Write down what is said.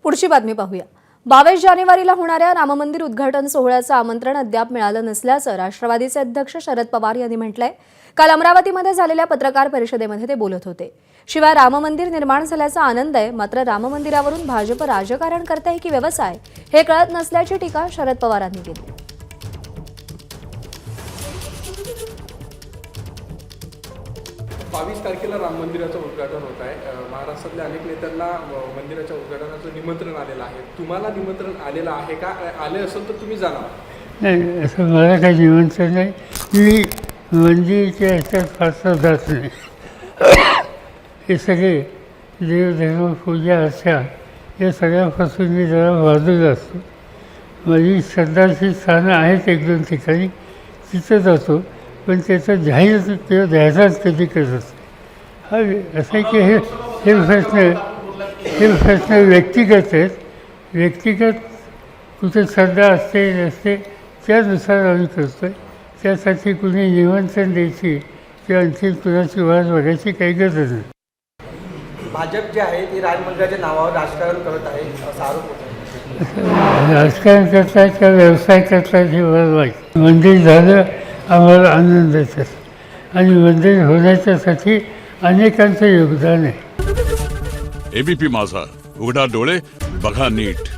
पुढची बातमी पाहूया। 22 जानेवारीला होणाऱ्या राममंदिर उद्घाटन सोहळ्याचं आमंत्रण अद्याप मिळालं नसल्याचं राष्ट्रवादीचे अध्यक्ष शरद पवार यांनी म्हटलंय। काल अमरावतीमध्ये झालेल्या पत्रकार परिषदेमध्ये ते बोलत होते। शिवाय राममंदिर निर्माण झाल्याचा आनंद आहे, मात्र राममंदिरावरून भाजप राजकारण करते की व्यवसाय हे कळत नसल्याची टीका शरद पवारांनी केली। 22 तारखेला राम मंदिराचं उद्घाटन होत आहे। महाराष्ट्रातल्या अनेक नेत्यांना मंदिराच्या उद्घाटनाचं निमंत्रण आलेलं आहे। तुम्हाला निमंत्रण आलेलं आहे का? आले असेल तर तुम्ही जाणार? नाही, असं मला काही निमंत्रण नाही। मी मंदिराच्या ह्याच्यात फारसा जात नाही। हे सगळे देवधर्म पूजा अर्चा या सगळ्यापासून मी जरा बाजूला असतो। माझी श्रद्धाची स्थानं आहेत एक दोन ठिकाणी, तिथं जातो, पण त्याचा जाहीर किंवा जाहिरात कधी करत असते। हा असं आहे की हे प्रश्न व्यक्तिगत आहेत। व्यक्तिगत कुठे श्रद्धा असते नसते त्यानुसार आम्ही करतो आहे। त्यासाठी कुणी निमंत्रण द्यायची किंवा आणखी कुणाची वाट बघायची काही गरज नाही। भाजप जे आहे ते राम मंदिराच्या नावावर राजकारण करत आहे असा आरोप होता। राजकारण करतायत का व्यवसाय करतायत हे मला माहिती। मंदिर झालं आम्हाला आनंदच आहे आणि मंदिर होण्याच्यासाठी अनेकांचं योगदान आहे। एबीपी माझा, उघडा डोळे बघा नीट।